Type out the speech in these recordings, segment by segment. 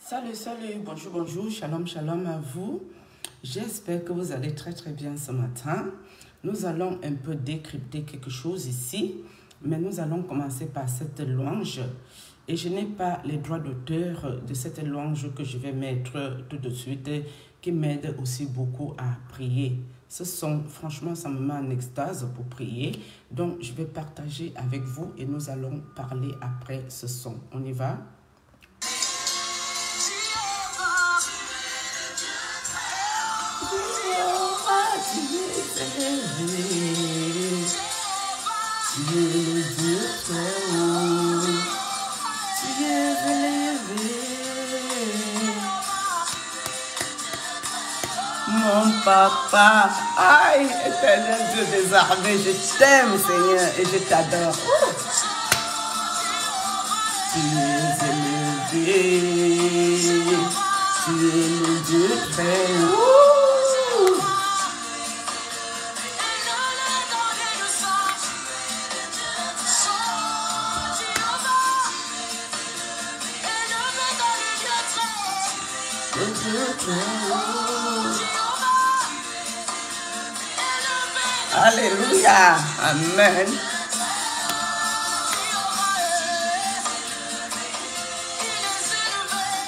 Salut, salut, bonjour, bonjour, shalom, shalom à vous. J'espère que vous allez très très bien ce matin. Nous allons un peu décrypter quelque chose ici, mais nous allons commencer par cette louange. Et je n'ai pas les droits d'auteur de cette louange que je vais mettre tout de suite, qui m'aide aussi beaucoup à prier. Ce son, franchement, ça me met en extase pour prier. Donc, je vais partager avec vous et nous allons parler après ce son. On y va? Mon papa, aïe, éternel Dieu des armées, je t'aime Seigneur et je t'adore. Tu es élevé, tu es le Dieu très haut. Alléluia, amen.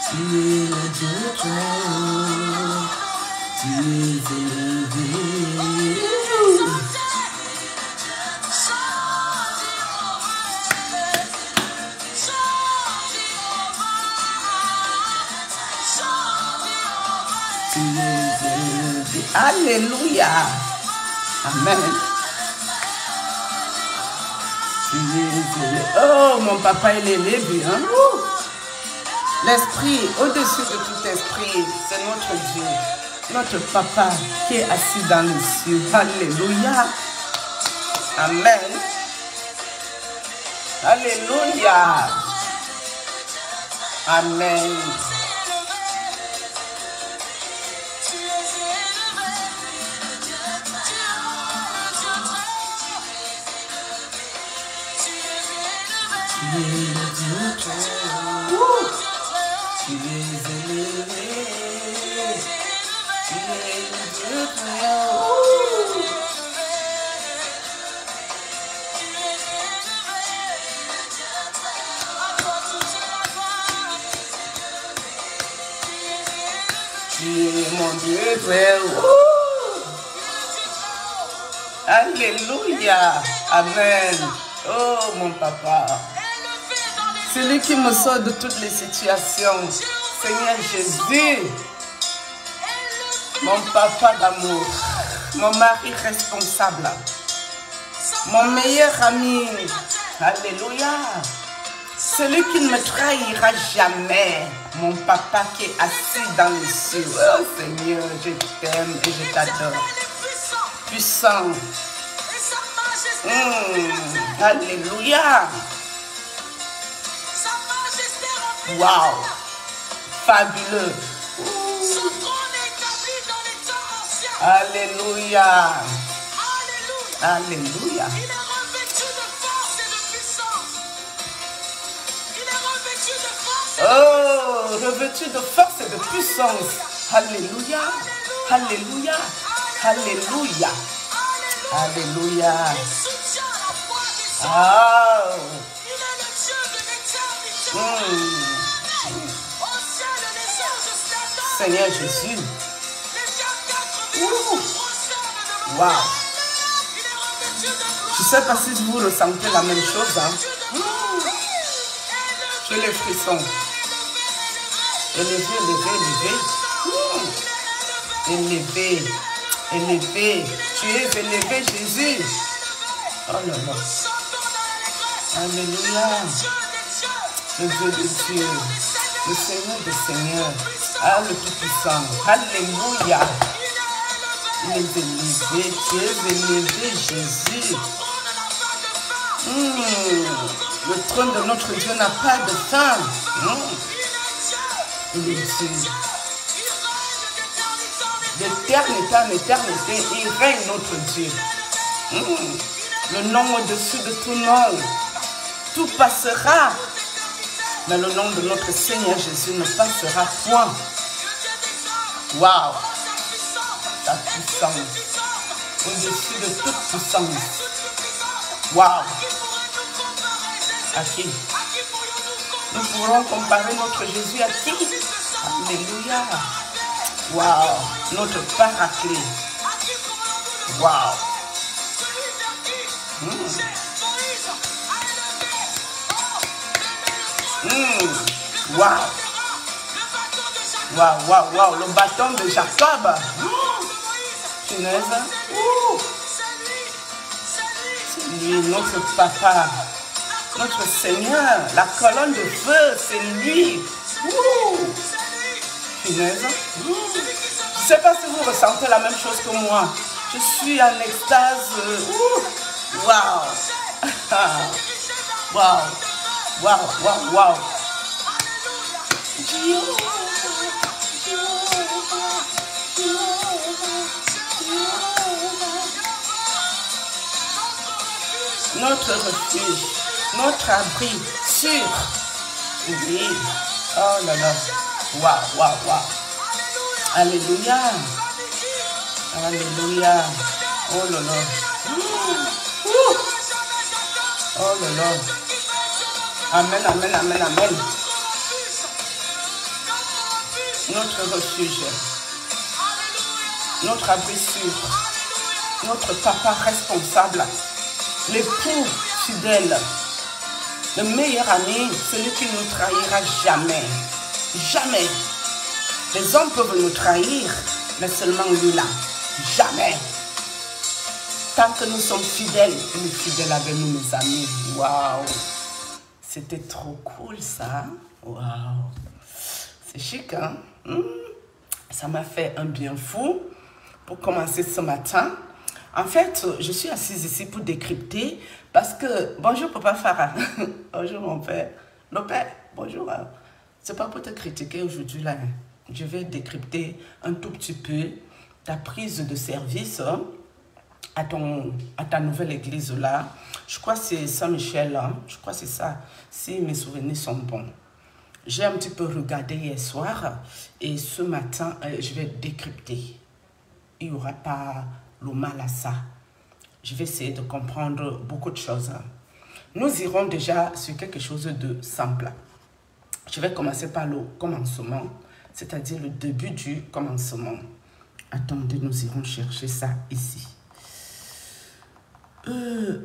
Tu es le Dieu très haut, tu es élevé. Tu es élevé. Alléluia. Amen. Tu es élevé. Oh, mon papa, il est élevé. Hein? L'esprit, au-dessus de tout esprit, c'est notre Dieu, notre papa qui est assis dans les cieux. Alléluia. Amen. Alléluia. Amen. Tu es le Dieu très haut, tu es élevé, tu es le Dieu très haut. Tu es mon Dieu très haut. Alléluia, amen. Oh mon papa. Celui qui me sort de toutes les situations, Seigneur Jésus, mon papa d'amour, mon mari responsable, mon meilleur ami, alléluia, celui qui ne me trahira jamais, mon papa qui est assis dans les cieux. Oh Seigneur, je t'aime et je t'adore. Puissant, alléluia. Wow, fabuleux. Alléluia. Alléluia. Il est revêtu de force et de puissance. Il est revêtu de force et de puissance. Oh, revêtu de force et de puissance. Alléluia. Alléluia. Alléluia. Alléluia. Il soutient la foi des hommes. Oh. Il est le Dieu de l'éternité. Au ciel et les anges s'attendent. Seigneur Jésus. Les 24 mille procèdent devant Wow. lui. Il est revêtu de gloire. Je ne sais pas si vous ressentez la même chose. Hein? J'ai les frissons. Élevé, élevé, élevé. Élevé, élevé. Tu es élevé, Jésus. Oh là là. Alléluia. Le Dieu de Dieu. Le Seigneur des Seigneurs. Ah, le Tout-Puissant. Alléluia. Il est élevé. Tu es élevé, Jésus. Le trône de notre Dieu n'a pas de fin. Il est Dieu. D'éternité en éternité, il règne notre Dieu. Le nom au-dessus de tout nom. Tout passera. Mais le nom de notre Seigneur Jésus ne passera point. Waouh! Ta puissance. Au-dessus de toute puissance. Waouh! À qui? Nous pourrons comparer notre Jésus à qui? Alléluia! Waouh! Notre paraclet. Waouh! Waouh! Waouh, waouh, waouh! Le bâton de Jacob. Punaise. C'est lui, notre papa. Notre Seigneur, la colonne de feu, c'est lui. Punaise. Je ne sais pas si vous ressentez la même chose que moi. Je suis en extase. Waouh. Waouh. Waouh, waouh, waouh. Notre refuge, notre abri sûr. Oui. Oh là là. Waouh, waouh, waouh. Alléluia. Alléluia. Oh là là. Oh là là. Amen, amen, amen, amen. Notre refuge. Notre abri sûr. Notre papa responsable. L'époux fidèle. Le meilleur ami, celui qui ne nous trahira jamais. Jamais. Les hommes peuvent nous trahir, mais seulement lui là. Jamais. Tant que nous sommes fidèles, il est fidèle avec nous, mes amis. Waouh. C'était trop cool, ça. Waouh. C'est chic, hein? Ça m'a fait un bien fou pour commencer ce matin. En fait, je suis assise ici pour décrypter parce que... Bonjour, Papa Farah. Bonjour, mon père. Le père, bonjour. C'est pas pour te critiquer aujourd'hui, là. Je vais décrypter un tout petit peu ta prise de service à ta nouvelle église, là. Je crois que c'est Saint-Michel, hein. Je crois que c'est ça, si mes souvenirs sont bons. J'ai un petit peu regardé hier soir et ce matin, je vais décrypter. Il n'y aura pas le mal à ça. Je vais essayer de comprendre beaucoup de choses. Nous irons déjà sur quelque chose de simple. Je vais commencer par le commencement, c'est-à-dire le début du commencement. Attendez, nous irons chercher ça ici.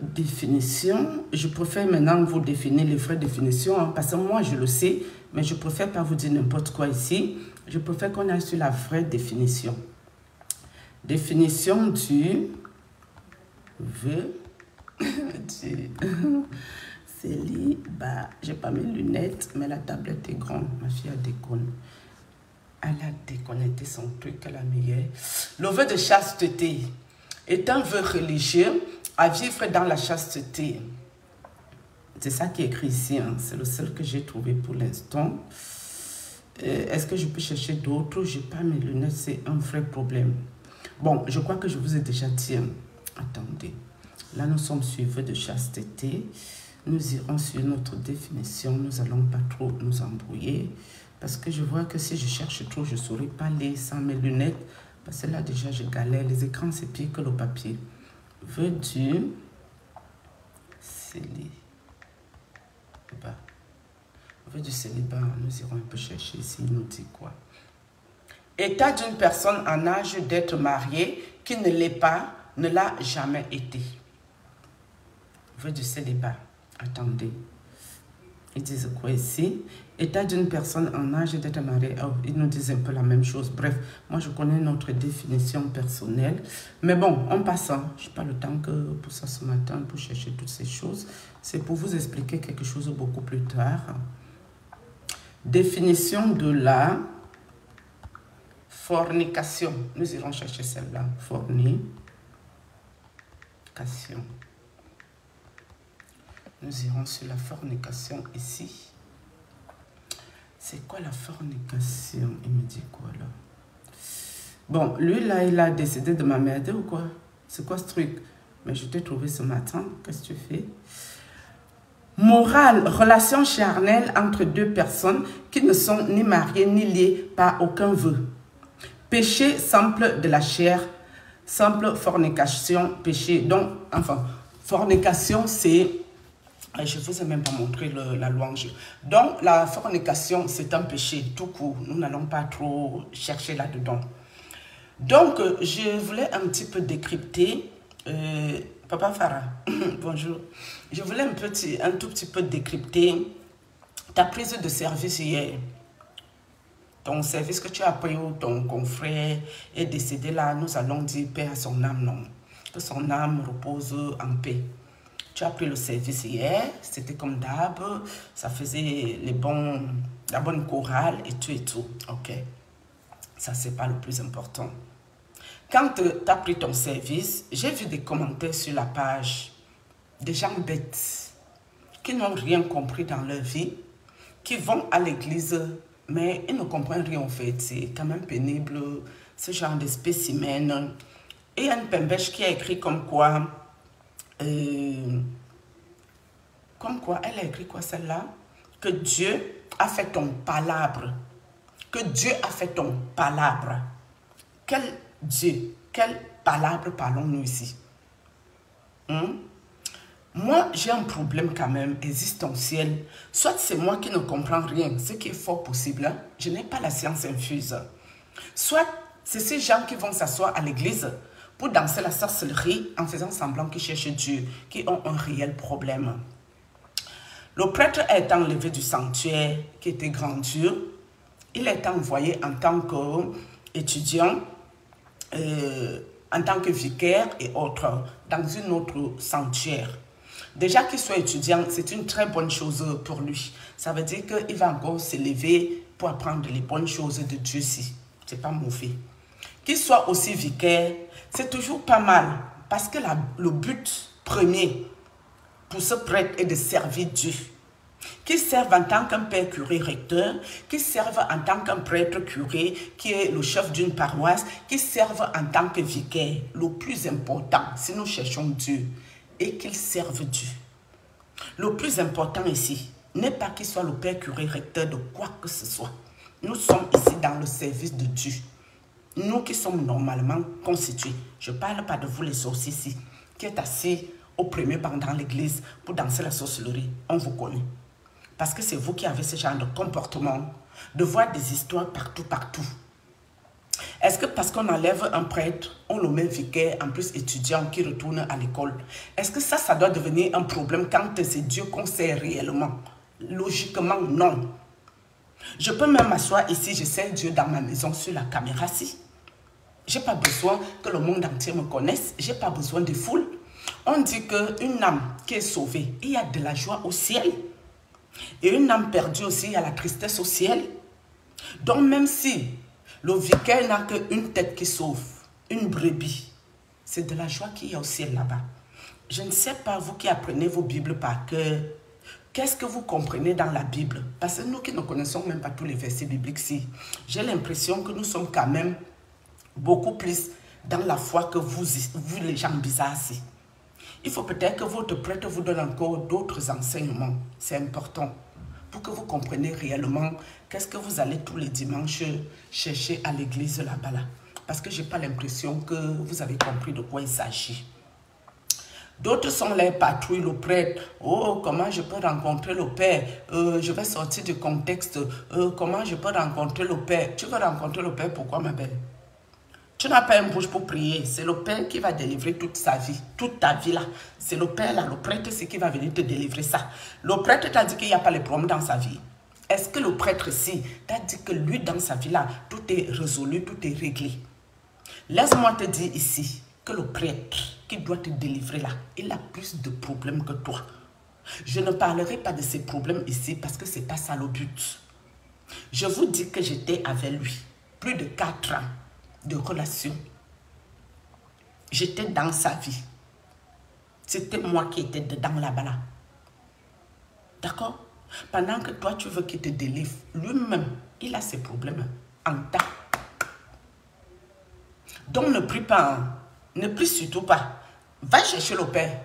Définition. Je préfère maintenant vous définir les vraies définitions, hein, parce que moi je le sais, mais je préfère pas vous dire n'importe quoi ici. Je préfère qu'on aille sur la vraie définition. Définition du célibat. J'ai pas mes lunettes, mais la tablette est grande. Ma fille a déconné. Elle a déconnecté son truc, elle a mis. Le vœu de chasteté est un vœu religieux à vivre dans la chasteté. C'est ça qui est écrit ici. Hein. C'est le seul que j'ai trouvé pour l'instant. Est-ce que je peux chercher d'autres? Je n'ai pas mes lunettes, c'est un vrai problème. Bon, je crois que je vous ai déjà dit. Hein. Attendez. Là, nous sommes sur vœu de chasteté. Nous irons sur notre définition. Nous n'allons pas trop nous embrouiller. Parce que je vois que si je cherche trop, je ne saurais pas lire sans mes lunettes. Parce que là, déjà, je galère. Les écrans, c'est pire que le papier. Vœu du célibat. Vœu du célibat, nous irons un peu chercher ici. Il nous dit quoi? État d'une personne en âge d'être mariée qui ne l'est pas, ne l'a jamais été. Vœu du célibat. Attendez. Ils disent quoi ici? État d'une personne en âge d'être mariée. Oh, ils nous disent un peu la même chose. Bref, moi je connais notre définition personnelle. Mais bon, en passant, je n'ai pas le temps que pour ça ce matin, pour chercher toutes ces choses. C'est pour vous expliquer quelque chose beaucoup plus tard. Définition de la fornication. Nous irons chercher celle-là. Fornication. Nous irons sur la fornication ici. C'est quoi la fornication? Il me dit quoi là? Bon, lui là, il a décidé de m'emmerder ou quoi? C'est quoi ce truc? Mais je t'ai trouvé ce matin. Qu'est-ce que tu fais? Morale, relation charnelle entre deux personnes qui ne sont ni mariées ni liées par aucun vœu. Péché simple de la chair, simple fornication, péché. Donc, enfin, fornication, c'est... Je ne vous ai même pas montré la louange. Donc, la fornication, c'est un péché tout court. Nous n'allons pas trop chercher là-dedans. Donc, je voulais un petit peu décrypter... Papa Farah, bonjour. Je voulais un tout petit peu décrypter ta prise de service hier. Ton service que tu as pris où ton confrère est décédé là, nous allons dire paix à son âme, non. Que son âme repose en paix. Tu as pris le service hier, c'était comme d'hab, ça faisait la bonne chorale et tout. Ok. Ça, c'est pas le plus important. Quand tu as pris ton service, j'ai vu des commentaires sur la page, des gens bêtes, qui n'ont rien compris dans leur vie, qui vont à l'église, mais ils ne comprennent rien en fait. C'est quand même pénible, ce genre de spécimen. Et il y a une pembèche qui a écrit comme quoi, elle a écrit quoi celle-là? Que Dieu a fait ton palabre. Que Dieu a fait ton palabre. Quel Dieu, quelle palabre parlons-nous ici? Moi, j'ai un problème quand même existentiel. Soit c'est moi qui ne comprends rien, ce qui est fort possible. Hein? Je n'ai pas la science infuse. Soit c'est ces gens qui vont s'asseoir à l'église pour danser la sorcellerie en faisant semblant qu'ils cherchent Dieu, qui ont un réel problème. Le prêtre a été enlevé du sanctuaire qui était grandiose. Il a été envoyé en tant qu'étudiant, en tant que vicaire et autres, dans une autre sanctuaire. Déjà qu'il soit étudiant, c'est une très bonne chose pour lui. Ça veut dire qu'il va encore s'élever pour apprendre les bonnes choses de Dieu-ci. Ce n'est pas mauvais. Qu'il soit aussi vicaire, c'est toujours pas mal. Parce que le but premier pour ce prêtre est de servir Dieu. Qu'il serve en tant qu'un père curé recteur, qu'il serve en tant qu'un prêtre curé qui est le chef d'une paroisse, qu'il serve en tant que vicaire. Le plus important, si nous cherchons Dieu, est qu'il serve Dieu. Le plus important ici n'est pas qu'il soit le père curé recteur de quoi que ce soit. Nous sommes ici dans le service de Dieu. Nous qui sommes normalement constitués. Je ne parle pas de vous les sorciers ici, qui êtes assis au premier banc dans l'église pour danser la sorcellerie. On vous connaît. Parce que c'est vous qui avez ce genre de comportement, de voir des histoires partout. Est-ce que parce qu'on enlève un prêtre, on le met vicaire, en plus étudiant qui retourne à l'école? Est-ce que ça doit devenir un problème quand c'est Dieu qu'on sert réellement? Logiquement, non. Je peux même m'asseoir ici, je sers Dieu dans ma maison sur la caméra ci. Je n'ai pas besoin que le monde entier me connaisse, je n'ai pas besoin de foule. On dit qu'une âme qui est sauvée, il y a de la joie au ciel. Et une âme perdue aussi, il y a la tristesse au ciel. Donc même si le vicaire n'a qu'une tête qui sauve, une brebis, c'est de la joie qu'il y a au ciel là-bas. Je ne sais pas, vous qui apprenez vos Bibles par cœur, qu'est-ce que vous comprenez dans la Bible? Parce que nous qui ne connaissons même pas tous les versets bibliques, si, j'ai l'impression que nous sommes quand même beaucoup plus dans la foi que vous les gens bizarres ici. Il faut peut-être que votre prêtre vous donne encore d'autres enseignements. C'est important pour que vous compreniez réellement qu'est-ce que vous allez tous les dimanches chercher à l'église là-bas. Parce que je n'ai pas l'impression que vous avez compris de quoi il s'agit. D'autres sont les patrouilles, le prêtre. Oh, comment je peux rencontrer le Père? Je vais sortir du contexte. Comment je peux rencontrer le Père? Tu veux rencontrer le Père, pourquoi ma belle? Tu n'as pas une bouche pour prier. C'est le Père qui va délivrer toute sa vie, toute ta vie là. C'est le Père là, le prêtre, c'est qui va venir te délivrer ça. Le prêtre t'a dit qu'il n'y a pas de problème dans sa vie. Est-ce que le prêtre ici t'a dit que lui dans sa vie là, tout est résolu, tout est réglé? Laisse-moi te dire ici que le prêtre qui doit te délivrer là, il a plus de problèmes que toi. Je ne parlerai pas de ces problèmes ici parce que ce n'est pas ça le but. Je vous dis que j'étais avec lui plus de 4 ans de relation. J'étais dans sa vie. C'était moi qui étais dedans là-bas. Là. D'accord? Pendant que toi, tu veux qu'il te délivre, lui-même, il a ses problèmes en tas. Donc, ne prie pas. Hein. Ne prie surtout pas. Va chercher le Père.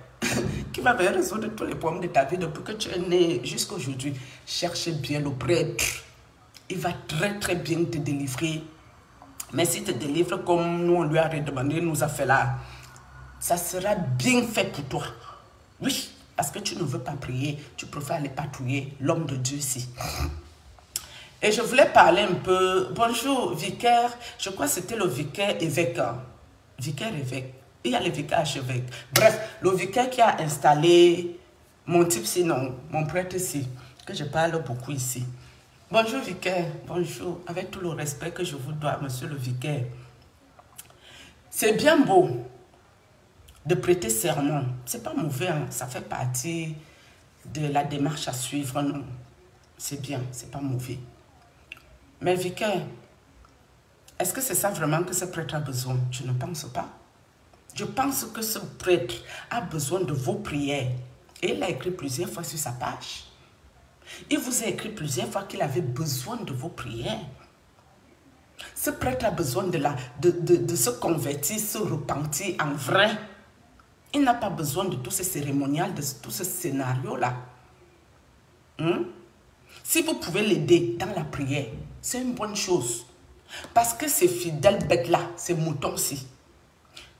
qui va venir résoudre tous les problèmes de ta vie depuis que tu es né jusqu'à aujourd'hui. Cherche bien le prêtre. Il va très très bien te délivrer. Mais s'il te délivre comme nous on lui a redemandé, il nous a fait là, ça sera bien fait pour toi. Oui, parce que tu ne veux pas prier, tu préfères aller patrouiller l'homme de Dieu ici. Et je voulais parler un peu. Bonjour, vicaire. Je crois que c'était le vicaire évêque. Vicaire évêque. Il y a le vicaire archevêque. Bref, le vicaire qui a installé mon type sinon, mon prêtre ici, que je parle beaucoup ici. Bonjour, vicaire. Bonjour. Avec tout le respect que je vous dois, monsieur le vicaire. C'est bien beau de prêter serment. C'est pas mauvais, hein? Ça fait partie de la démarche à suivre, non. C'est bien, c'est pas mauvais. Mais vicaire, est-ce que c'est ça vraiment que ce prêtre a besoin? Je ne pense pas. Je pense que ce prêtre a besoin de vos prières. Et il a écrit plusieurs fois sur sa page. Il vous a écrit plusieurs fois qu'il avait besoin de vos prières. Ce prêtre a besoin de se convertir, se repentir en vrai. Il n'a pas besoin de tout ce cérémonial, de tout ce scénario-là. Si vous pouvez l'aider dans la prière, c'est une bonne chose. Parce que ces fidèles bêtes-là, ces moutons-ci,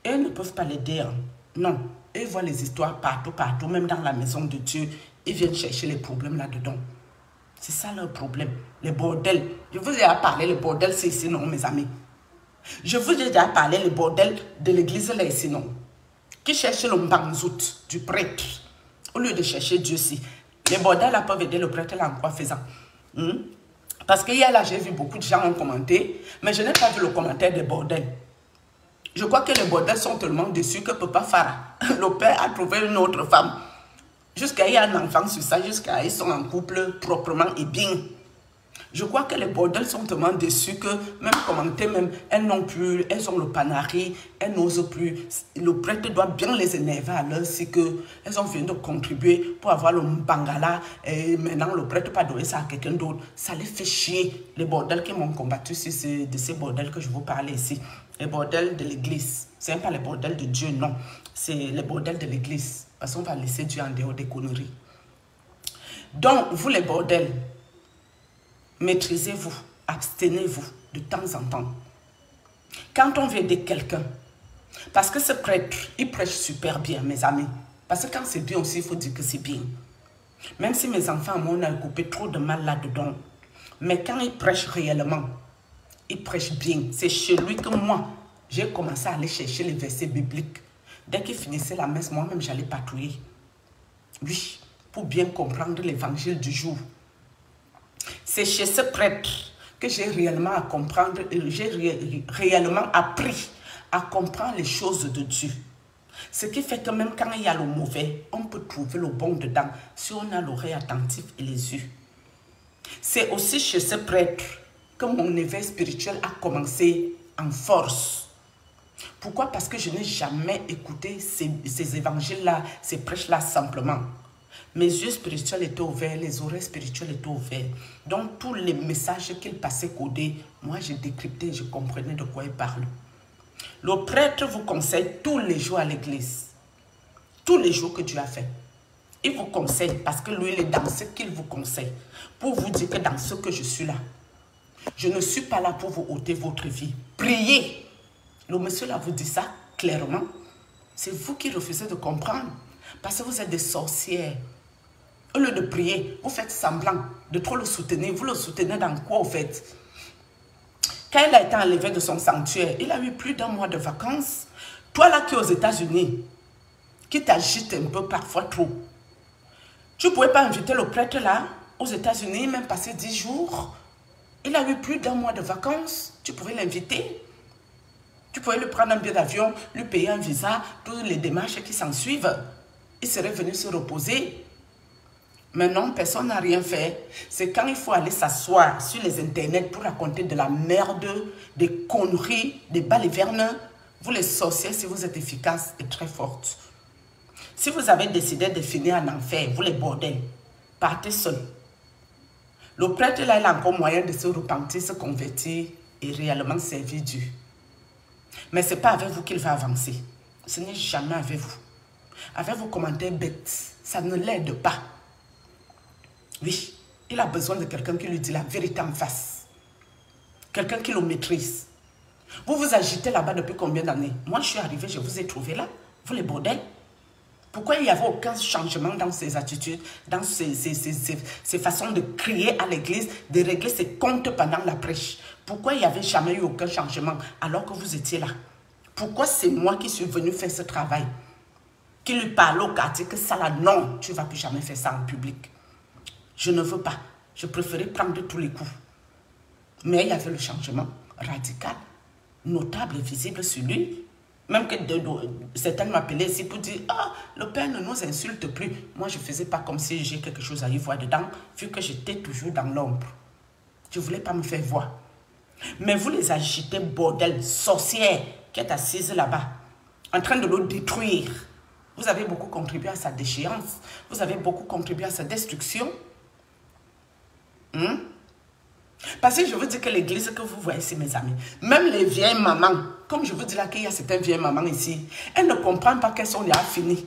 eux ne peuvent pas l'aider. Hein. Non, eux voient les histoires partout, partout, même dans la maison de Dieu. Ils viennent chercher les problèmes là-dedans. C'est ça leur problème, les bordels. Je vous ai déjà parlé, les bordels, c'est ici, non, mes amis. Je vous ai déjà parlé, les bordels de l'église, là, ici, non. Qui cherchent le mbanzout du prêtre, au lieu de chercher Dieu ici. Les bordels là peuvent aider le prêtre là en quoi faisant. Parce que hier là, j'ai vu beaucoup de gens ont commenté, mais je n'ai pas vu le commentaire des bordels. Je crois que les bordels sont tellement déçus que Papa Farah, le père, a trouvé une autre femme. Jusqu'à il y a un enfant sur ça, jusqu'à ils sont en couple proprement et bien. Je crois que les bordels sont tellement déçus que même commenter, même elles n'ont plus, elles ont le panari, elles n'osent plus. Le prêtre doit bien les énerver à l'heure, c'est qu'elles ont venu de contribuer pour avoir le mbangala et maintenant le prêtre pas donner ça à quelqu'un d'autre. Ça les fait chier, les bordels qui m'ont combattu, c'est de ces bordels que je vous parlais ici. Les bordels de l'église, ce n'est pas les bordels de Dieu, non. C'est les bordels de l'église, parce qu'on va laisser Dieu en dehors des conneries. Donc, vous les bordels, maîtrisez-vous, abstenez-vous de temps en temps. Quand on veut aider quelqu'un, parce que ce prêtre, il prêche super bien, mes amis. Parce que quand c'est bien aussi, il faut dire que c'est bien. Même si mes enfants, moi, on a coupé trop de mal là-dedans. Mais quand il prêche réellement, il prêche bien. C'est chez lui que moi, j'ai commencé à aller chercher les versets bibliques. Dès qu'il finissait la messe, moi-même, j'allais patrouiller. Oui, pour bien comprendre l'évangile du jour. C'est chez ce prêtre que j'ai réellement à comprendre, j'ai réellement appris à comprendre les choses de Dieu. Ce qui fait que même quand il y a le mauvais, on peut trouver le bon dedans si on a l'oreille attentive et les yeux. C'est aussi chez ce prêtre que mon éveil spirituel a commencé en force. Pourquoi? Parce que je n'ai jamais écouté ces évangiles-là, ces prêches-là simplement. Mes yeux spirituels étaient ouverts, les oreilles spirituelles étaient ouvertes. Donc, tous les messages qu'il passait codés, moi, j'ai décrypté, je comprenais de quoi il parle. Le prêtre vous conseille tous les jours à l'église. Tous les jours que Dieu a fait. Il vous conseille parce que lui, il est dans ce qu'il vous conseille. Pour vous dire que dans ce que je suis là, je ne suis pas là pour vous ôter votre vie. Priez. Le monsieur là vous dit ça clairement. C'est vous qui refusez de comprendre. Parce que vous êtes des sorcières. Au lieu de prier, vous faites semblant de trop le soutenir. Vous le soutenez dans quoi, au fait? Quand il a été enlevé de son sanctuaire, il a eu plus d'un mois de vacances. Toi là qui es aux États-Unis, qui t'agite un peu parfois trop, tu ne pouvais pas inviter le prêtre là, aux États-Unis, même passer 10 jours. Il a eu plus d'un mois de vacances. Tu pouvais l'inviter. Tu pouvais lui prendre un billet d'avion, lui payer un visa, toutes les démarches qui s'en suivent. Il serait venu se reposer. Mais non, personne n'a rien fait. C'est quand il faut aller s'asseoir sur les internets pour raconter de la merde, des conneries, des balivernes. Vous les sorciers, si vous êtes efficaces et très fortes. Si vous avez décidé de finir en enfer, vous les bordels, partez seul. Le prêtre là, il a encore moyen de se repentir, se convertir et réellement servir Dieu. Mais ce n'est pas avec vous qu'il va avancer. Ce n'est jamais avec vous. avec vos commentaires bêtes. Ça ne l'aide pas. Oui, il a besoin de quelqu'un qui lui dit la vérité en face. Quelqu'un qui le maîtrise. Vous vous agitez là-bas depuis combien d'années? Moi, je suis arrivée, je vous ai trouvé là. Vous les bordels. Pourquoi il n'y avait aucun changement dans ses attitudes, dans ses façons de crier à l'église, de régler ses comptes pendant la prêche? Pourquoi il n'y avait jamais eu aucun changement alors que vous étiez là? Pourquoi c'est moi qui suis venue faire ce travail? Qui lui parle au quartier que ça là, non, tu ne vas plus jamais faire ça en public. Je ne veux pas. Je préférais prendre tous les coups. Mais il y avait le changement radical, notable et visible sur lui. Même que certains m'appelaient ici pour dire « Ah, le Père ne nous insulte plus. » Moi, je ne faisais pas comme si j'ai quelque chose à y voir dedans, vu que j'étais toujours dans l'ombre. Je ne voulais pas me faire voir. Mais vous les agitez, bordel, sorcière, qui est assise là-bas, en train de le détruire. Vous avez beaucoup contribué à sa déchéance. Vous avez beaucoup contribué à sa destruction. Parce que je vous dis que l'église que vous voyez ici, mes amis, même les vieilles mamans, comme je vous dis là qu'il y a certaines vieilles mamans ici, elles ne comprennent pas qu'elles sont déjà finies.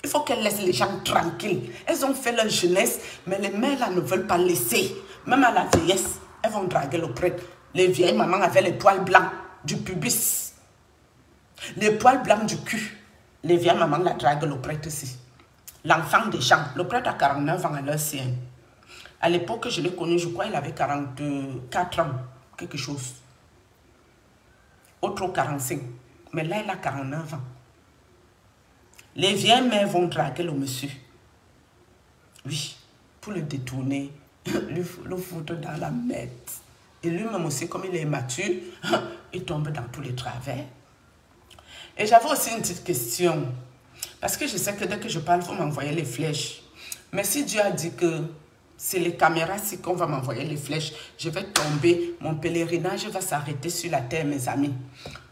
Il faut qu'elles laissent les gens tranquilles. Elles ont fait leur jeunesse, mais les mères là ne veulent pas laisser. Même à la vieillesse, elles vont draguer le prêtre. Les vieilles mamans avaient les poils blancs du pubis. Les poils blancs du cul. Les vieilles mamans la draguent le prêtre ici. L'enfant des gens. Le prêtre a 49 ans à leur sien. À l'époque que je l'ai connu, je crois qu'il avait 44 ans, quelque chose. Autre 45. Mais là, il a 49 ans. Les vieilles mères vont draguer le monsieur. Oui, pour le détourner, le foutre dans la merde. Et lui-même aussi, comme il est immature, il tombe dans tous les travers. Et j'avais aussi une petite question. Parce que je sais que dès que je parle, vous m'envoyez les flèches. Mais si Dieu a dit que c'est les caméras, si qu'on va m'envoyer les flèches, je vais tomber, mon pèlerinage va s'arrêter sur la terre, mes amis.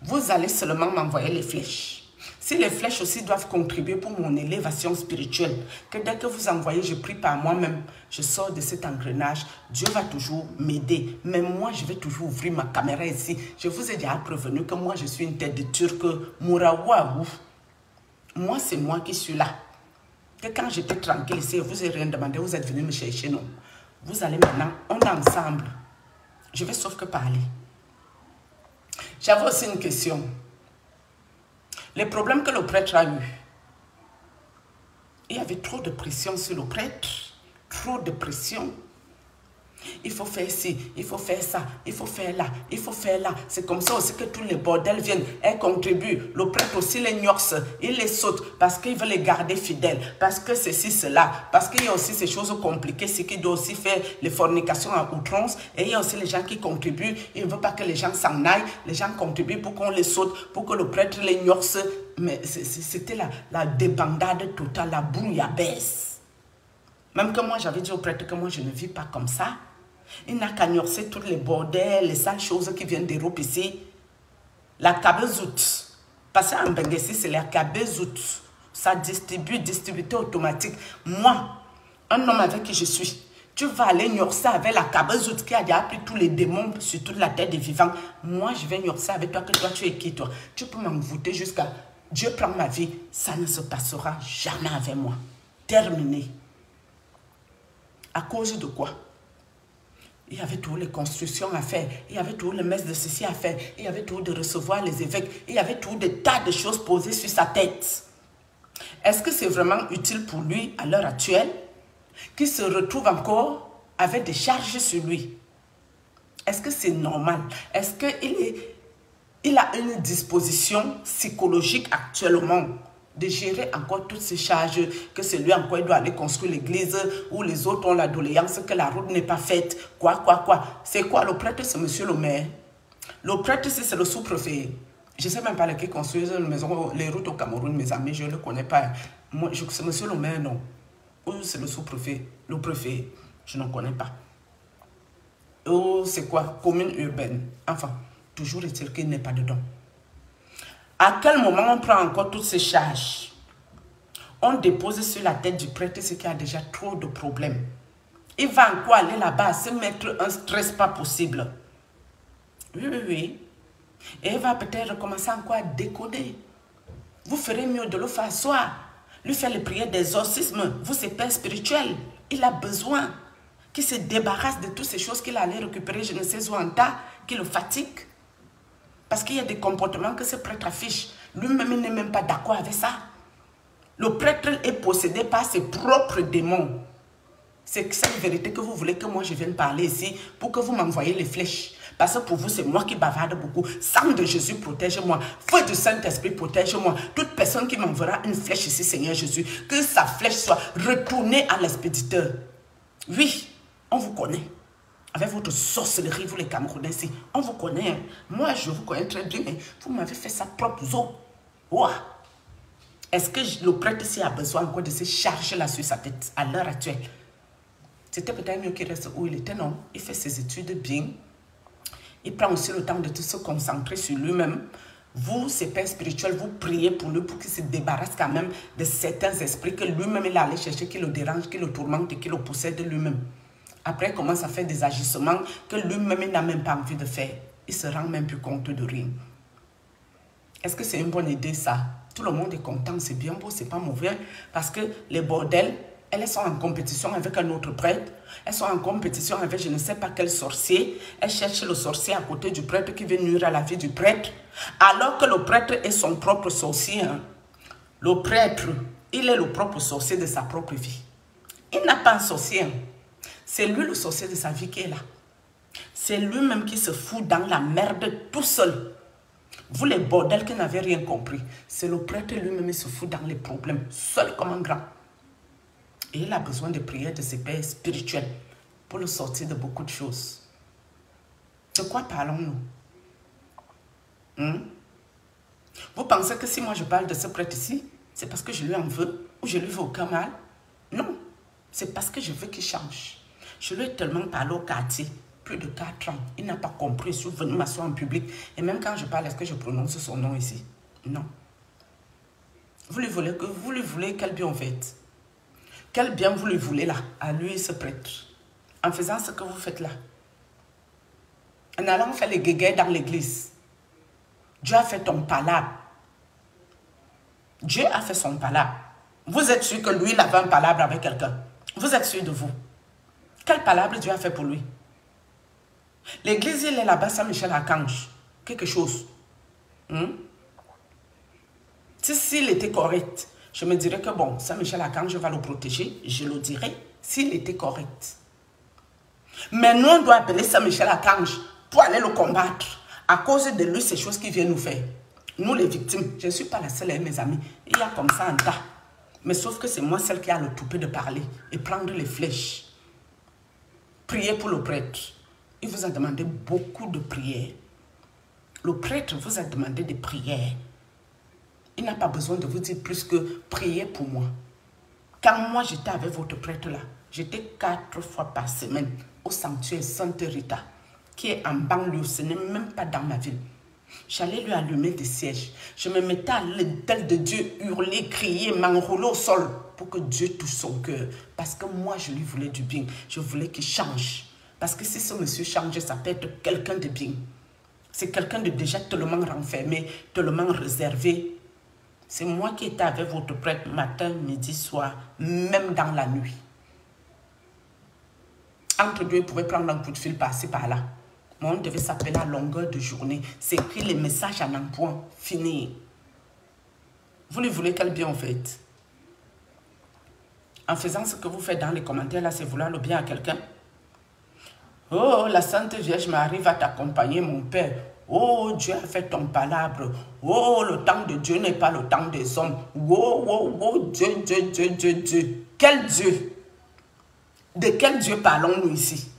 Vous allez seulement m'envoyer les flèches. Si les flèches aussi doivent contribuer pour mon élévation spirituelle, que dès que vous envoyez, je prie par moi-même, je sors de cet engrenage, Dieu va toujours m'aider. Mais moi, je vais toujours ouvrir ma caméra ici. Je vous ai déjà prévenu que moi, je suis une tête de turc, Mouraouaou. Moi, c'est moi qui suis là. Que quand j'étais tranquille ici, vous n'avez rien demandé, vous êtes venu me chercher, non. Vous allez maintenant, on est ensemble. Je vais sauf que parler. J'avais aussi une question. Les problèmes que le prêtre a eu, il y avait trop de pression sur le prêtre, trop de pression. Il faut faire ci, il faut faire ça, il faut faire là, il faut faire là. C'est comme ça aussi que tous les bordels viennent. Elles contribuent. Le prêtre aussi les gnoxe, il les saute parce qu'il veut les garder fidèles. Parce que ceci, cela. Parce qu'il y a aussi ces choses compliquées, c'est qu'il doit aussi faire les fornications à outrance. Et il y a aussi les gens qui contribuent. Il ne veut pas que les gens s'en aillent. Les gens contribuent pour qu'on les saute, pour que le prêtre les gnoxe. Mais c'était la débandade totale, la bouillabaisse. Même que moi, j'avais dit au prêtre que moi, je ne vis pas comme ça. Il n'a qu'à gnoxer tous les bordels, les sales choses qui viennent d'Europe ici. La cabezoute. Parce qu'en Benguessi, c'est la cabezoute. Ça distribue, distributeur automatique. Moi, un homme avec qui je suis, tu vas aller gnoxer avec la cabezoute qui a déjà pris tous les démons sur toute la terre des vivants. Moi, je vais gnoxer avec toi, que toi, tu es qui, toi? Tu peux m'envoûter jusqu'à Dieu prend ma vie. Ça ne se passera jamais avec moi. Terminé. À cause de quoi? Il y avait toutes les constructions à faire, il y avait toutes les messes de ceci à faire, il y avait tout de recevoir les évêques, il y avait tout des tas de choses posées sur sa tête. Est-ce que c'est vraiment utile pour lui à l'heure actuelle qu'il se retrouve encore avec des charges sur lui? Est-ce que c'est normal? Est-ce qu'il a une disposition psychologique actuellement de gérer encore toutes ces charges, que c'est lui encore il doit aller construire l'église, où les autres ont la doléance que la route n'est pas faite, quoi. C'est quoi le prêtre? C'est monsieur le maire. Le prêtre, c'est le sous-préfet. Je ne sais même pas qui construit les routes au Cameroun, mes amis, je ne le connais pas. C'est monsieur le maire, non. Ou c'est le sous-préfet, le préfet, je ne connais pas. Ou c'est quoi? Commune urbaine. Enfin, toujours est-il qu'il n'est pas dedans. À quel moment on prend encore toutes ces charges? On dépose sur la tête du prêtre ce qui a déjà trop de problèmes. Il va encore aller là-bas, se mettre un stress pas possible. Oui. Et il va peut-être recommencer encore à décoder. Vous ferez mieux de le faire asseoir. lui faire les prières d'exorcisme. Vous, c'est père spirituel. Il a besoin qu'il se débarrasse de toutes ces choses qu'il allait récupérer, je ne sais où en tas, qui le fatigue. Parce qu'il y a des comportements que ce prêtre affiche. Lui-même, il n'est même pas d'accord avec ça. Le prêtre est possédé par ses propres démons. C'est cette vérité que vous voulez que moi je vienne parler ici pour que vous m'envoyez les flèches. Parce que pour vous, c'est moi qui bavarde beaucoup. Sang de Jésus, protège-moi. Feu du Saint-Esprit, protège-moi. Toute personne qui m'enverra une flèche ici, Seigneur Jésus, que sa flèche soit retournée à l'expéditeur. Oui, on vous connaît. Avec votre sorcellerie, vous les Camerounais ici, on vous connaît. Hein. Moi, je vous connais très bien. Vous m'avez fait ça propre. Wow. Est-ce que le prêtre ici a besoin encore de se charger là sur sa tête à l'heure actuelle? C'était peut-être mieux qu'il reste où il était, non? Il fait ses études bien. Il prend aussi le temps de se concentrer sur lui-même. Vous, ces pères spirituels, vous priez pour lui pour qu'il se débarrasse quand même de certains esprits que lui-même il allait chercher, qui le dérangent, qui le tourmentent et qui le possèdent lui-même. Après, il commence à faire des agissements que lui-même il n'a même pas envie de faire. Il se rend même plus compte de rien. Est-ce que c'est une bonne idée ça? Tout le monde est content, c'est bien beau, c'est pas mauvais. Parce que les bordels, elles sont en compétition avec un autre prêtre. Elles sont en compétition avec je ne sais pas quel sorcier. Elles cherchent le sorcier à côté du prêtre qui veut nuire à la vie du prêtre. Alors que le prêtre est son propre sorcier. Hein. Le prêtre, il est le propre sorcier de sa propre vie. Il n'a pas un sorcier. Hein. C'est lui le sorcier de sa vie qui est là. C'est lui-même qui se fout dans la merde tout seul. Vous les bordels qui n'avez rien compris. C'est le prêtre lui-même qui se fout dans les problèmes. Seul comme un grand. Et il a besoin de prières de ses pères spirituels pour le sortir de beaucoup de choses. De quoi parlons-nous? Vous pensez que si moi je parle de ce prêtre ici, c'est parce que je lui en veux ou je lui veux aucun mal? Non, c'est parce que je veux qu'il change. Je lui ai tellement parlé au quartier, plus de 4 ans. Il n'a pas compris, je suis venu m'asseoir en public. Et même quand je parle, est-ce que je prononce son nom ici? Non. Vous lui voulez quel bien en fait? Quel bien vous lui voulez là, à lui ce prêtre, en faisant ce que vous faites là? En allant faire les guéguerres dans l'église. Dieu a fait ton palabre. Dieu a fait son palabre. Vous êtes sûr que lui, il avait un palabre avec quelqu'un? Vous êtes sûr de vous? Quel palabre Dieu a fait pour lui? L'église, il est là-bas, Saint-Michel-Archange. Quelque chose. S'il était correct, je me dirais que bon, Saint-Michel-Archange va le protéger. Je le dirais s'il était correct. Mais nous, on doit appeler Saint-Michel-Archange pour aller le combattre. À cause de lui, ces choses qu'il vient nous faire. Nous, les victimes, je ne suis pas la seule, hein, mes amis. Il y a comme ça un tas. Mais sauf que c'est moi celle qui a le toupet de parler et prendre les flèches. Priez pour le prêtre. Il vous a demandé beaucoup de prières. Le prêtre vous a demandé des prières. Il n'a pas besoin de vous dire plus que priez pour moi. Quand moi j'étais avec votre prêtre là, j'étais 4 fois par semaine au sanctuaire Sainte Rita, qui est en banlieue, ce n'est même pas dans ma ville. J'allais lui allumer des sièges. Je me mettais à l'autel de Dieu, hurler, crier, m'enrouler au sol pour que Dieu touche son cœur. Parce que moi, je lui voulais du bien. Je voulais qu'il change. Parce que si ce monsieur change, ça peut être quelqu'un de bien. C'est quelqu'un de déjà tellement renfermé, tellement réservé. C'est moi qui étais avec votre prêtre matin, midi, soir, même dans la nuit. Entre deux, il pouvait prendre un coup de fil par-ci, par-là. Mais on devait s'appeler à longueur de journée. C'est écrit les messages en un point. Fini. Vous lui voulez quel bien en fait? En faisant ce que vous faites dans les commentaires, là, c'est vouloir le bien à quelqu'un. Oh, la Sainte Vierge Marie va t'accompagner, mon Père. Oh, Dieu a fait ton palabre. Oh, le temps de Dieu n'est pas le temps des hommes. Oh, oh, oh, Dieu, Dieu, Dieu, Dieu, Dieu. Quel Dieu? De quel Dieu parlons-nous ici?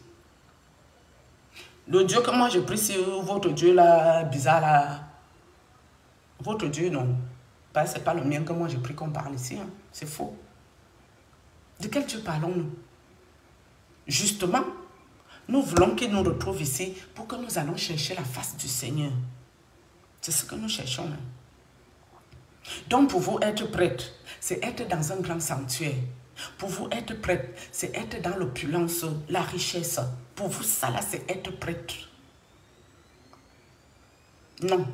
Le Dieu que moi je prie, c'est votre Dieu là, bizarre là. Votre Dieu, non. Ce n'est pas le mien que moi je prie qu'on parle ici. Hein. C'est faux. De quel Dieu parlons-nous? Justement, nous voulons qu'il nous retrouve ici pour que nous allons chercher la face du Seigneur. C'est ce que nous cherchons. Hein. Donc pour vous être prêtre, c'est être dans un grand sanctuaire. Pour vous être prêtre, c'est être dans l'opulence, la richesse. Pour vous, ça là, c'est être prêtre. Non.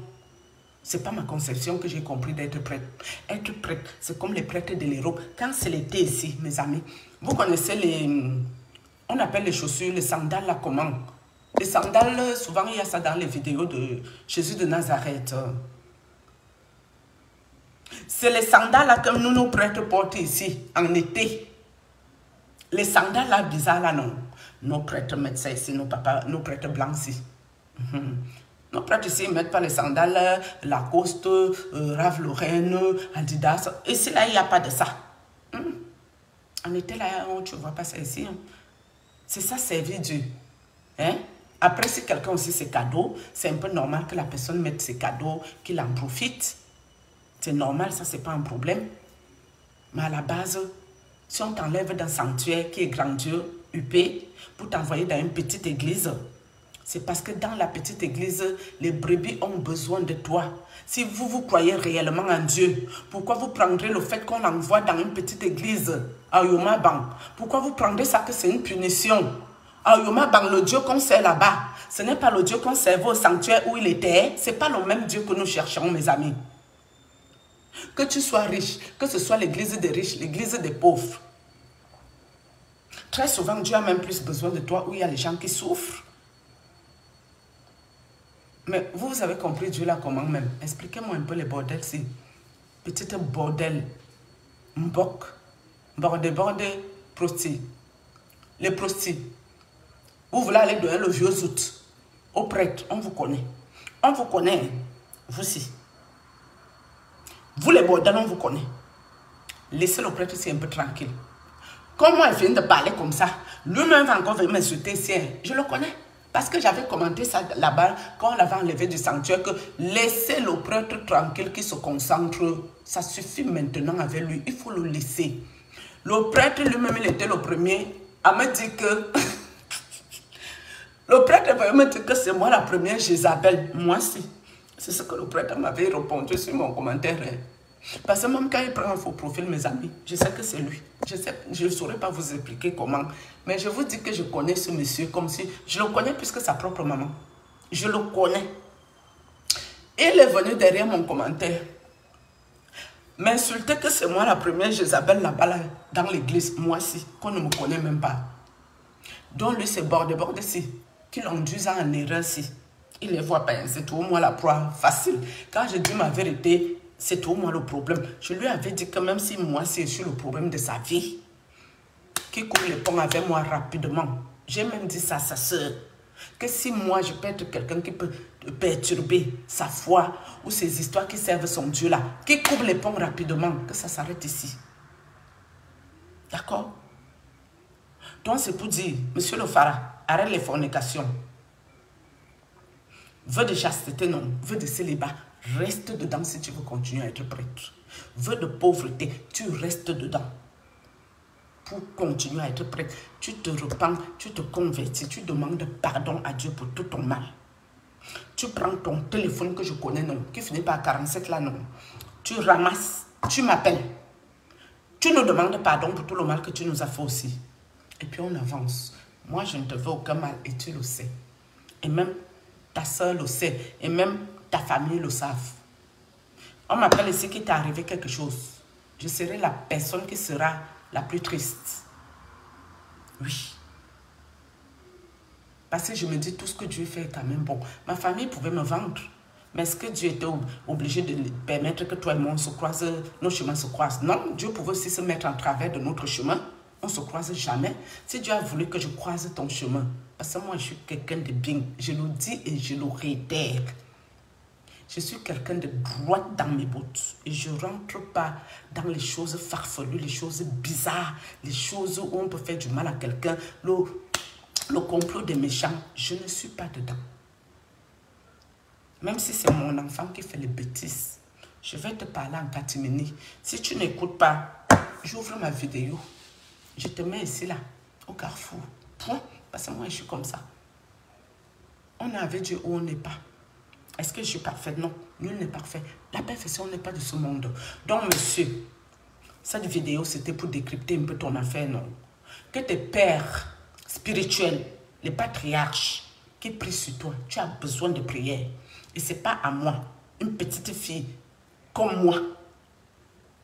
C'est pas ma conception que j'ai compris d'être prêtre. Être prêtre, c'est comme les prêtres de l'Europe. Quand c'est l'été ici, mes amis, vous connaissez les... On appelle les chaussures, les sandales là, comment? Les sandales, souvent il y a ça dans les vidéos de Jésus de Nazareth. C'est les sandales là que nous, nos prêtres portent ici, en été. Les sandales là, bizarres là, non. Nos prêtres mettent ça ici, nos prêtres blancs ici. Nos prêtres ici, ils ne mettent pas les sandales, Lacoste, Ralph Lauren, Adidas. Ici là, il n'y a pas de ça. En été là, tu ne vois pas ça ici. C'est ça, servir Dieu. Hein? Après, si quelqu'un aussi ses cadeaux, c'est un peu normal que la personne mette ses cadeaux, qu'il en profite. C'est normal, ça, c'est pas un problème. Mais à la base, si on t'enlève d'un sanctuaire qui est grandiose, huppé, pour t'envoyer dans une petite église, c'est parce que dans la petite église, les brebis ont besoin de toi. Si vous, vous croyez réellement en Dieu, pourquoi vous prendrez le fait qu'on l'envoie dans une petite église à Yomaban? Pourquoi vous prendrez ça que c'est une punition? À Yomaban, le Dieu qu'on sert là-bas, ce n'est pas le Dieu qu'on servait au sanctuaire où il était. Ce n'est pas le même Dieu que nous cherchons, mes amis. Que tu sois riche, que ce soit l'église des riches, l'église des pauvres. Très souvent, Dieu a même plus besoin de toi où il y a les gens qui souffrent. Mais vous avez compris Dieu là comment même? Expliquez-moi un peu les bordels si. Petite bordel. Mbok. Bordel, prosti. Les prostis. Vous voulez aller donner le vieux zout au prêtre, on vous connaît. On vous connaît, vous aussi. Vous les bordels, on vous connaît. Laissez le prêtre ici un peu tranquille. Comment il vient de parler comme ça? Lui-même va encore venir m'insulter ici. Je le connais. Parce que j'avais commenté ça là-bas, quand on l'avait enlevé du sanctuaire, que laissez le prêtre tranquille qui se concentre. Ça suffit maintenant avec lui. Il faut le laisser. Le prêtre lui-même, il était le premier à me dire que... le prêtre va me dire que c'est moi la première Jézabel. Moi, si. C'est ce que le prêtre m'avait répondu sur mon commentaire. Parce que même quand il prend un faux profil, mes amis, je sais que c'est lui. Je ne saurais pas vous expliquer comment. Mais je vous dis que je connais ce monsieur comme si... Je le connais plus que sa propre maman. Je le connais. Il est venu derrière mon commentaire m'insulter que c'est moi la première Jézabel là-bas là, dans l'église. Moi si, qu'on ne me connaît même pas. Donc lui c'est borde si. Qui l'enduisent en erreur si. Il les voit pas. C'est tout moi la proie facile. Quand je dis ma vérité... C'est tout moi le problème. Je lui avais dit que même si moi c'est sur le problème de sa vie, qu'il coupe les ponts avec moi rapidement. J'ai même dit ça à sa soeur. Que si moi je peux être quelqu'un qui peut perturber sa foi ou ses histoires qui servent son Dieu là, qu'il coupe les ponts rapidement, que ça s'arrête ici. D'accord? Donc c'est pour dire, monsieur le Phara, arrête les fornications. Vœu de chasteté, non. Vœu de célibat. Reste dedans si tu veux continuer à être prêtre. Vœu de pauvreté, tu restes dedans. Pour continuer à être prêtre, tu te repens, tu te convertis, tu demandes pardon à Dieu pour tout ton mal. Tu prends ton téléphone que je connais, non, qui finit par 47 là, non. Tu ramasses, tu m'appelles. Tu nous demandes pardon pour tout le mal que tu nous as fait aussi. Et puis on avance. Moi, je ne te veux aucun mal et tu le sais. Et même ta soeur le sait. Et même ta famille le savent. On m'appelle ici qu'il t'est arrivé quelque chose. Je serai la personne qui sera la plus triste. Oui. Parce que je me dis tout ce que Dieu fait est quand même bon. Ma famille pouvait me vendre. Mais est-ce que Dieu était obligé de permettre que toi et moi on se croise, nos chemins se croisent? Non, Dieu pouvait aussi se mettre en travers de notre chemin. On ne se croise jamais. Si Dieu a voulu que je croise ton chemin, parce que moi je suis quelqu'un de bien, je le dis et je le réitère. Je suis quelqu'un de droit dans mes bottes. Et je ne rentre pas dans les choses farfelues, les choses bizarres, les choses où on peut faire du mal à quelqu'un, le complot des méchants. Je ne suis pas dedans. Même si c'est mon enfant qui fait les bêtises, je vais te parler en catimini. Si tu n'écoutes pas, j'ouvre ma vidéo. Je te mets ici, là, au carrefour. Point. Parce que moi, je suis comme ça. On est avec Dieu ou on n'est pas. Est-ce que je suis parfaite? Non, nul n'est parfait. La perfection n'est pas de ce monde. Donc, monsieur, cette vidéo, c'était pour décrypter un peu ton affaire, non? Que tes pères spirituels, les patriarches qui prient sur toi, tu as besoin de prière. Et ce n'est pas à moi une petite fille comme moi,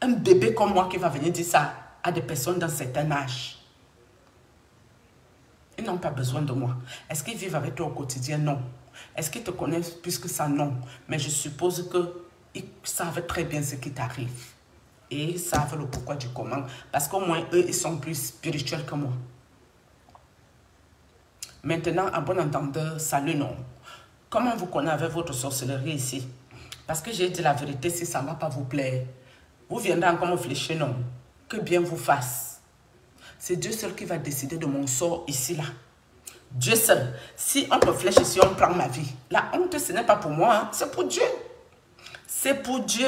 un bébé comme moi qui va venir dire ça à des personnes d'un certain âge. Ils n'ont pas besoin de moi. Est-ce qu'ils vivent avec toi au quotidien? Non. Est-ce qu'ils te connaissent plus que ça? Non. Mais je suppose qu'ils savent très bien ce qui t'arrive. Et ils savent le pourquoi du comment. Parce qu'au moins, eux, ils sont plus spirituels que moi. Maintenant, à bon entendeur, salut, non. Comment vous connaissez avec votre sorcellerie ici? Parce que j'ai dit la vérité, si ça ne va pas vous plaire, vous viendrez encore me flécher, non. Que bien vous fasse. C'est Dieu seul qui va décider de mon sort ici, là. Dieu seul. Si on me flèche ici, on prend ma vie. La honte, ce n'est pas pour moi, hein. C'est pour Dieu. C'est pour Dieu.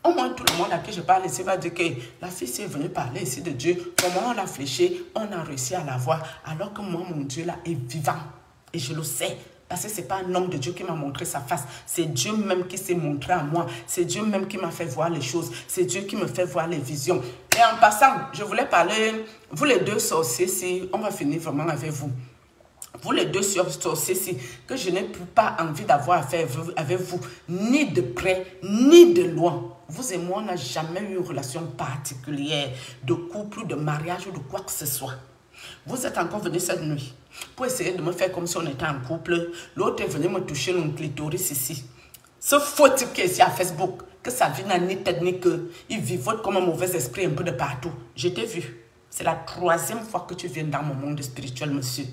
Au moins, tout le monde à qui je parle ici va dire que la fille est venue parler ici de Dieu. Comment on l'a fléché, on a réussi à la voir. Alors que moi, mon Dieu là est vivant. Et je le sais. Parce que ce n'est pas un homme de Dieu qui m'a montré sa face. C'est Dieu même qui s'est montré à moi. C'est Dieu même qui m'a fait voir les choses. C'est Dieu qui me fait voir les visions. Et en passant, je voulais parler, vous les deux sorciers, si on va finir vraiment avec vous. Vous les deux sorciers, que je n'ai pas envie d'avoir affaire avec vous, ni de près, ni de loin. Vous et moi, on n'a jamais eu une relation particulière de couple, de mariage ou de quoi que ce soit. Vous êtes encore venu cette nuit pour essayer de me faire comme si on était en couple. L'autre est venu me toucher mon clitoris ici. Ce faux type qui est ici à Facebook, que sa vie n'a ni tête ni queue, il vivote comme un mauvais esprit un peu de partout. Je t'ai vu. C'est la 3e fois que tu viens dans mon monde spirituel, monsieur.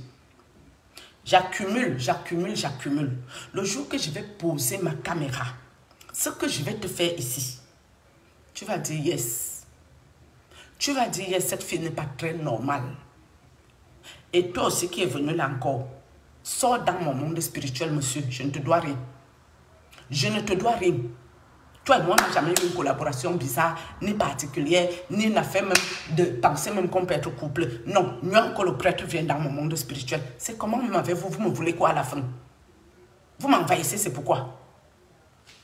J'accumule, j'accumule, j'accumule. Le jour que je vais poser ma caméra, ce que je vais te faire ici, tu vas dire yes. Tu vas dire yes, cette fille n'est pas très normale. Et toi aussi qui es venu là encore, sors dans mon monde spirituel, monsieur. Je ne te dois rien. Je ne te dois rien. Toi et moi, on n'a jamais eu une collaboration bizarre, ni particulière, ni une affaire même de penser même qu'on peut être couple. Non, mieux encore le prêtre vient dans mon monde spirituel. C'est comment même avec vous, vous me voulez quoi à la fin? Vous m'envahissez, c'est pourquoi?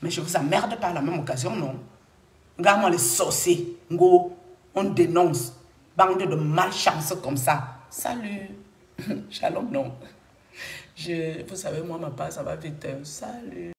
Mais je vous emmerde par la même occasion, non? Regarde-moi les sorciers, on dénonce. Bande de malchance comme ça. Salut. Shalom, non. Vous savez, moi, ma part, ça va vite. Salut.